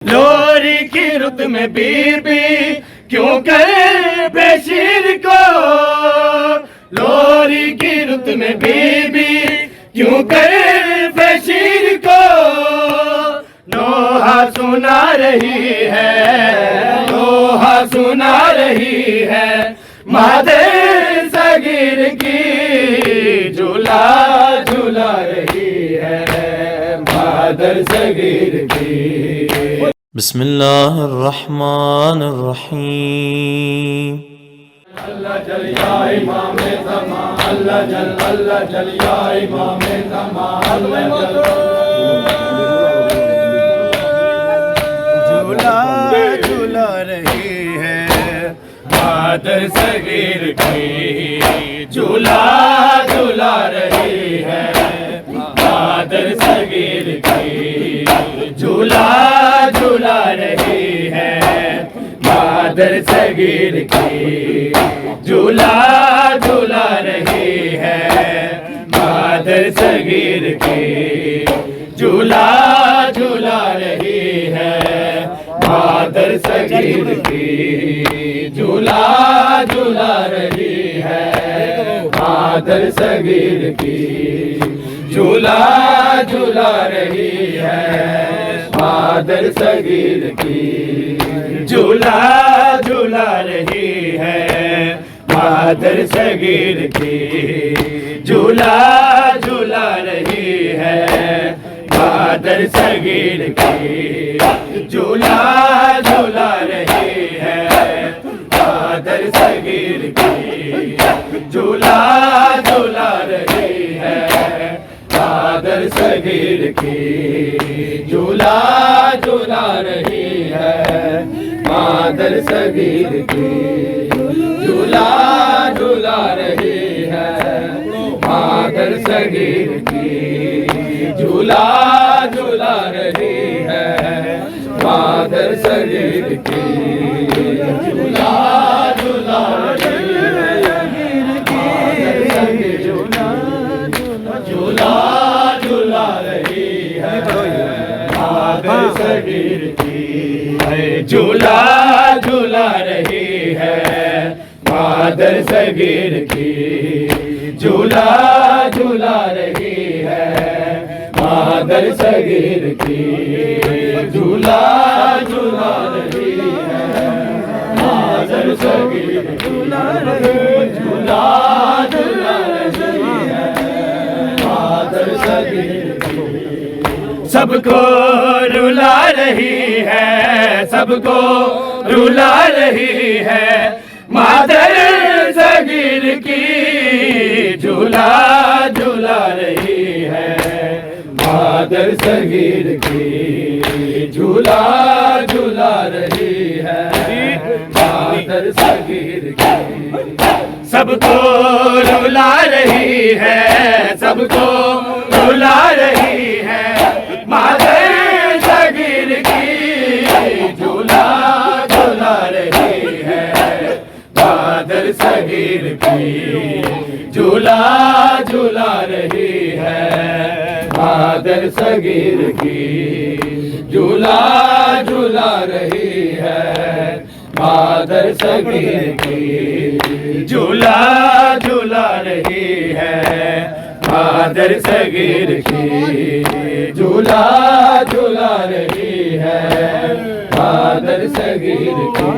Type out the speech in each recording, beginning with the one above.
लोरी की रुत में बीबी क्यों करे बेशीर को, लोरी की रुत में बीबी क्यों करे बेशीर को। नोहा सुना रही है, नोहा सुना रही है मादे सगीर की, झूला झूला रही है मादर सगीर की। बिस्मिल्लाहिर्रहमानिर्रहीम। अल्लाह जल या इमामे ज़मा, अल्लाह जल या इमामे ज़मा, अल्लाह जल। झूला झूला रही है मादर सगीर की, झूला झूला रही है मादर सगीर की, झूला झूला रही है मादर सगीर की, झूला झूला रही है मादर सगीर की, झूला झूला रही है मादर सगीर की, झूला झूला रही है मादर सगीर की, झूला झूला रही है मादर सगीर की, झूला झूला रही है मादर सगीर की, झूला झूला रही है मादर सगीर की, झूला झूला रही है मादर सगीर की, झूला झूला रही है मादर सगीर की, झूला झूला रही है मादर सगीर की, झूला झूला रही है मादर सगीर की, झूला झूला रही है मादर सगीर की, झूला झूला रही है मादर सगीर की, झूला झूला रही है मादर सगीर की, झूला झूला रही है मादर सगीर की, झूला झूला रही है मादर सगीर की, झूला झूला रही है मादर सगीर की, झूला झूला रही है मादर सगीर की। सबको रुला रही है, सबको रुला रही है मादर सगीर की, झूला झूला रही है मादर सगीर की, झूला झूला रही है मादर सगीर की। सबको रुला रही है, सबको रुला रही है मादर सगीर की, झूला झूला रही है मादर सगीर की, झूला झूला रही है मादर सगीर की, झूला झूला रही है मादर सगीर की, झूला झूला रही है मादर सगीर की, झूला झूला रही है मादर सगीर की,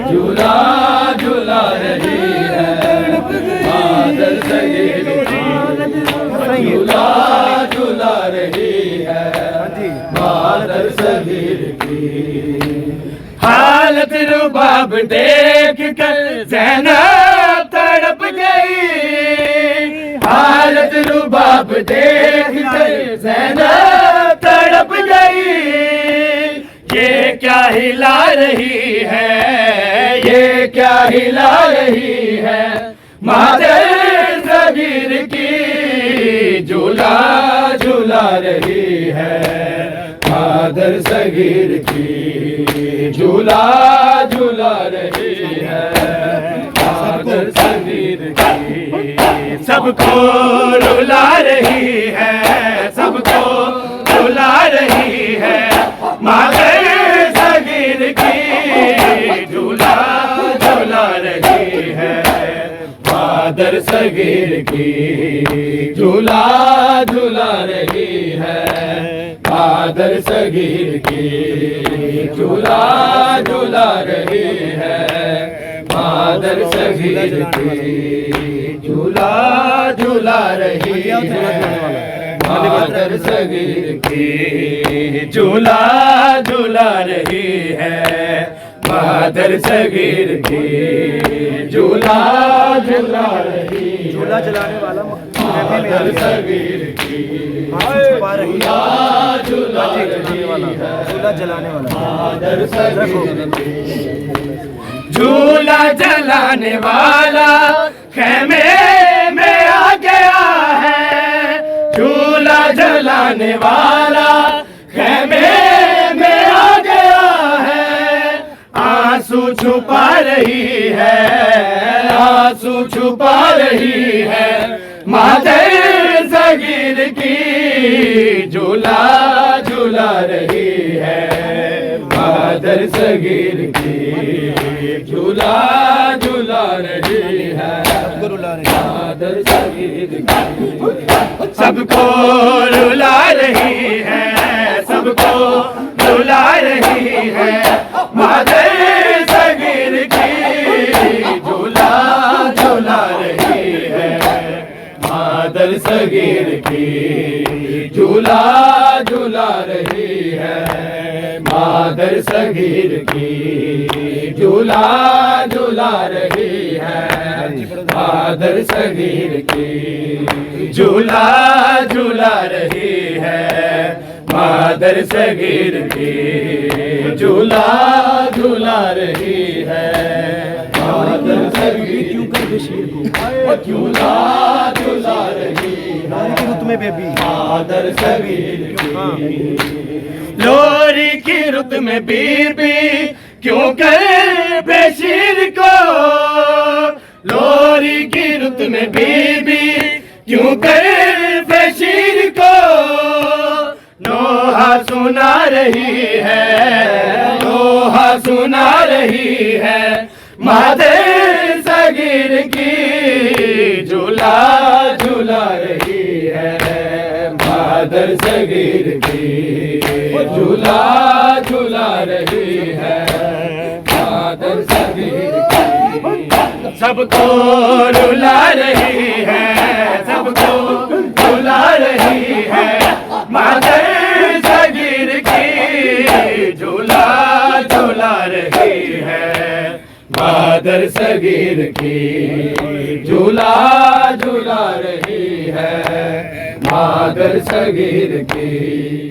झूला झूला रही है मादर सगीर की, झूला झूला रही है मादर सगीर की। हालत रुबाब देख कर ज़ैनब तड़प गई, हालत रुबाब देख कर ज़ैनब तड़प गई। ये क्या हिला रही है, ये क्या हिला रही है मादर सगीर की, झूला झूला रही है मादर सगीर की, झूला झूला रही है मादर सगीर की। सबको रुला रही है, सबको रुला रही है मादर सगीर की झूला झूला रही है। मादर सगीर की झूला झूला रही है। मादर सगीर की झूला झूला रही है। मादर सगीर की झूला झूला रही है। मादर सगीर की झूला झूला रही है। मादर सगीर की झूला झूला रही है। झूला जलाने वाला मादर सगीर की छुपा रही झूला झूला रही वाला है। झूला जलाने वाला मादर सगीर की झूला जलाने वाला खेमे में आ गया है। झूला जलाने वाला खेमे में आ गया है। आंसू छुपा रही है। आंसू छुपा रही है। मादर सगीर की झूला झूला रही है। मादर सगीर की झूला झूला रही है। मादर सगीर की सबको रुला रही है। सबको रुला रही है। मादर सगीर की झूला झूला रही है। मादर सगीर की झूला झूला रही है। मादर सगीर की झूला झूला रही है। मादर सगीर की झूला झूला रही है। मादर सगीर की झूला झूला रही है। मादर सगीर झूला झूला रही है। रुत में बेबी मादर सगीर की लोरी की रुत में बीबी क्यों कर बेशीर को। लोरी की रुत में बीबी क्यों कर बेशीर को। नोहा सुना रही है। नोहा सुना रही है। मादर सगीर की झूला झूला रही है। मादर सगीर की झूला झूला रही है। मादर सगीर की सबको रुला रही है। सबको रुला रही है। मादर सगीर की झूला झूला रही है। मादर सगीर की झूला झूला रही है। मादर सगीर की